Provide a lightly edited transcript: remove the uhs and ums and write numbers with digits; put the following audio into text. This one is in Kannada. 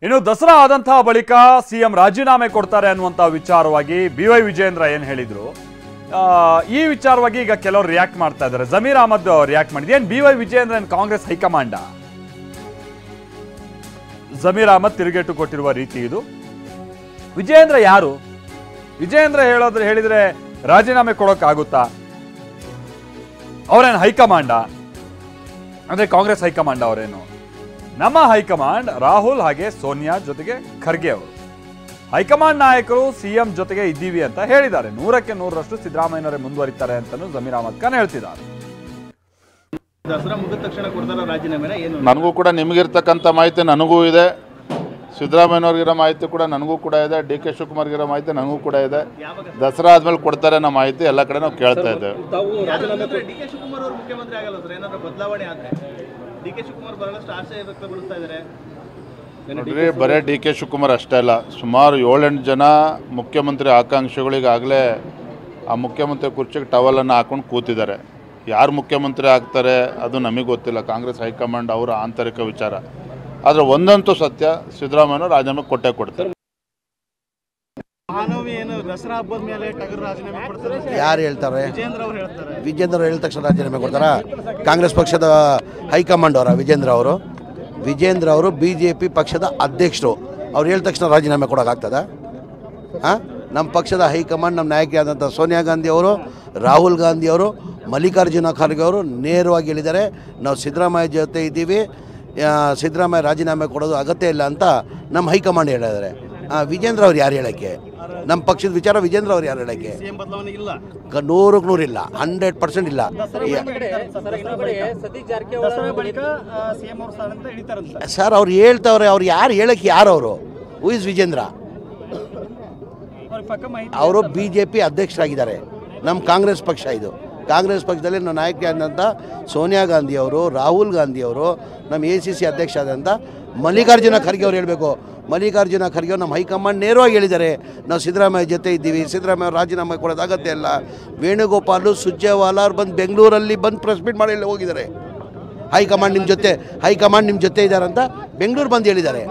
ಇನ್ನು ದಸರಾ ಆದಂತಹ ಬಳಿಕ ಸಿಎಂ ರಾಜೀನಾಮೆ ಕೊಡ್ತಾರೆ ಅನ್ನುವಂತ ವಿಚಾರವಾಗಿ BY ವಿಜಯೇಂದ್ರ ಏನು ಹೇಳಿದ್ರು, ಈ ವಿಚಾರವಾಗಿ ಈಗ ಕೆಲವರು ರಿಯಾಕ್ಟ್ ಮಾಡ್ತಾ ಇದ್ದಾರೆ. ಜಮೀರ್ ಅಹಮದ್ ರಿಯಾಕ್ಟ್ ಮಾಡಿದ್ರು. ಏನು BY ವಿಜಯೇಂದ್ರ ಕಾಂಗ್ರೆಸ್ ಹೈಕಮಾಂಡ? ಜಮೀರ್ ಅಹಮದ್ ತಿರುಗೇಟು ಕೊಟ್ಟಿರುವ ರೀತಿ ಇದು. ವಿಜಯೇಂದ್ರ ಯಾರು? ವಿಜಯೇಂದ್ರ ಹೇಳಿದ್ರೆ ರಾಜೀನಾಮೆ ಕೊಡೋಕ್ಕಾಗುತ್ತಾ? ಅವರೇನು ಹೈಕಮಾಂಡ ಅಂದ್ರೆ ಕಾಂಗ್ರೆಸ್ ಹೈಕಮಾಂಡ್? ಅವರೇನು ನಮ್ಮ ಹೈಕಮಾಂಡ್ ರಾಹುಲ್ ಹಾಗೆ ಸೋನಿಯಾ ಜೊತೆಗೆ ಖರ್ಗೆ ಅವರು ಹೈಕಮಾಂಡ್ ನಾಯಕರು ಸಿಎಂ ಜೊತೆಗೆ ಇದ್ದೀವಿ ಅಂತ ಹೇಳಿದ್ದಾರೆ. 100ಕ್ಕೆ 100ರಷ್ಟು ಸಿದ್ದರಾಮಯ್ಯನವರೇ ಮುಂದುವರಿತಾರೆ ಅಂತಾನೂ ಜಮೀರ್ ಅಹಮದ್ ಖಾನ್ ಹೇಳ್ತಿದ್ದಾರೆ. ದಸರಾ ಮುಗಿದ ತಕ್ಷಣ ಕೊಡ್ತಾರ ರಾಜೀನಾಮೆನ? ಏನು ನನಗೂ ಕೂಡ ನಿಮಗಿರ್ತಕ್ಕಂಥ ಮಾಹಿತಿ ನನಗೂ ಇದೆ, ಸಿದ್ದರಾಮಯ್ಯನವ್ರಿಗಿರೋ ಮಾಹಿತಿ ಕೂಡ ನನಗೂ ಕೂಡ ಇದೆ, DK ಶಿವಕುಮಾರ್ಗಿರೋ ಮಾಹಿತಿ ನನಗೂ ಕೂಡ ಇದೆ. ದಸರಾ ಆದ್ಮೇಲೆ ಕೊಡ್ತಾರೆ ನಮ್ಮ ಮಾಹಿತಿ ಎಲ್ಲ ಕಡೆ ನಾವು ಕೇಳ್ತಾ ಇದ್ದೇವೆ. DK ಶಿವಕುಮಾರ್ ಅವರು ಮುಖ್ಯಮಂತ್ರಿ ಆಗಲ್ಲ ಸರ್? ಏನಾದ್ರು ಬದಲಾವಣೆ ಆದ್ರೆ DK ಶಿವಕುಮಾರ್ ಬಹಳಷ್ಟು ಆಶಯ ವ್ಯಕ್ತಪಡಿಸ್ತಾ ಇದ್ದಾರೆ. ನೋಡ್ರಿ, ಬರೀ DK ಶಿವಕುಮಾರ್ ಅಷ್ಟೇ ಅಲ್ಲ, ಸುಮಾರು 7-8 ಜನ ಮುಖ್ಯಮಂತ್ರಿ ಆಕಾಂಕ್ಷಿಗಳಿಗಾಗಲೇ ಆ ಮುಖ್ಯಮಂತ್ರಿ ಕುರ್ಚಿಗೆ ಟವಲನ್ನು ಹಾಕೊಂಡು ಕೂತಿದ್ದಾರೆ. ಯಾರು ಮುಖ್ಯಮಂತ್ರಿ ಆಗ್ತಾರೆ ಅದು ನಮಗೆ ಗೊತ್ತಿಲ್ಲ, ಕಾಂಗ್ರೆಸ್ ಹೈಕಮಾಂಡ್ ಅವರ ಆಂತರಿಕ ವಿಚಾರ. ಆದರೆ ಒಂದಂತೂ ಸತ್ಯ, ಸಿದ್ದರಾಮಯ್ಯ ರಾಜೀನಾಮೆ ಕೊಟ್ಟೆ ಕೊಡ್ತಾರೆ. ದಸರಾ ಹಬ್ಬದ ಮೇಲೆ ರಾಜೀನಾಮೆ ಕೊಡ್ತಾರೆ ಯಾರು ಹೇಳ್ತಾರೆ? ವಿಜೇಂದ್ರ ಅವರು ಹೇಳಿದ ತಕ್ಷಣ ರಾಜೀನಾಮೆ ಕೊಡ್ತಾರ? ಕಾಂಗ್ರೆಸ್ ಪಕ್ಷದ ಹೈಕಮಾಂಡ್ ಅವರ ವಿಜೇಂದ್ರ ಅವರು BJP ಪಕ್ಷದ ಅಧ್ಯಕ್ಷರು. ಅವ್ರು ಹೇಳಿದ ತಕ್ಷಣ ರಾಜೀನಾಮೆ ಕೊಡೋಕ್ಕಾಗ್ತದ? ನಮ್ಮ ಪಕ್ಷದ ಹೈಕಮಾಂಡ್, ನಮ್ಮ ನಾಯಕಿಯಾದಂಥ ಸೋನಿಯಾ ಗಾಂಧಿ ಅವರು, ರಾಹುಲ್ ಗಾಂಧಿ ಅವರು, ಮಲ್ಲಿಕಾರ್ಜುನ ಖರ್ಗೆ ಅವರು ನೇರವಾಗಿ ಹೇಳಿದ್ದಾರೆ, ನಾವು ಸಿದ್ದರಾಮಯ್ಯ ಜೊತೆ ಇದ್ದೀವಿ, ಸಿದ್ದರಾಮಯ್ಯ ರಾಜೀನಾಮೆ ಕೊಡೋದು ಅಗತ್ಯ ಇಲ್ಲ ಅಂತ ನಮ್ಮ ಹೈಕಮಾಂಡ್ ಹೇಳಿದ್ದಾರೆ. ವಿಜೇಂದ್ರ ಅವ್ರು ಯಾರು ಹೇಳೋಕ್ಕೆ? ನಮ್ಮ ಪಕ್ಷದ ವಿಚಾರ ವಿಜೇಂದ್ರ ಅವ್ರು ಯಾರು ಹೇಳೋಕ್ಕೆ? 100ಕ್ಕೆ 100 ಇಲ್ಲ, 100% ಇಲ್ಲ. ಸರ್ ಅವ್ರು ಹೇಳ್ತವ್ರೆ, ಅವ್ರು ಯಾರು ಹೇಳಕ್ಕೆ? ಯಾರು ಅವರು? Who is Vijendra? ಅವರು BJP ಅಧ್ಯಕ್ಷರಾಗಿದ್ದಾರೆ. ನಮ್ಮ ಕಾಂಗ್ರೆಸ್ ಪಕ್ಷ ಇದು. ಕಾಂಗ್ರೆಸ್ ಪಕ್ಷದಲ್ಲಿ ನಮ್ಮ ನಾಯಕಿಯಾದಂಥ ಸೋನಿಯಾ ಗಾಂಧಿ ಅವರು, ರಾಹುಲ್ ಗಾಂಧಿ ಅವರು, ನಮ್ಮ ACC ಅಧ್ಯಕ್ಷ ಆದಂಥ ಮಲ್ಲಿಕಾರ್ಜುನ ಖರ್ಗೆ ಅವ್ರು ಹೇಳಬೇಕು. ಮಲ್ಲಿಕಾರ್ಜುನ ಖರ್ಗೆ ಅವರು ನಮ್ಮ ಹೈಕಮಾಂಡ್ ನೇರವಾಗಿ ಹೇಳಿದ್ದಾರೆ, ನಾವು ಸಿದ್ದರಾಮಯ್ಯ ಜೊತೆ ಇದ್ದೀವಿ, ಸಿದ್ದರಾಮಯ್ಯ ರಾಜೀನಾಮೆ ಕೊಡೋದು ಅಗತ್ಯ ಇಲ್ಲ. ವೇಣುಗೋಪಾಲು, ಸುರ್ಜೇವಾಲಾ ಅವ್ರು ಬಂದು ಬೆಂಗಳೂರಲ್ಲಿ ಬಂದು ಪ್ರೆಸ್ ಮೀಟ್ ಮಾಡಿ ಹೋಗಿದ್ದಾರೆ. ಹೈಕಮಾಂಡ್ ನಿಮ್ಮ ಜೊತೆ ಇದ್ದಾರೆ ಅಂತ ಬೆಂಗಳೂರು ಬಂದು ಹೇಳಿದ್ದಾರೆ.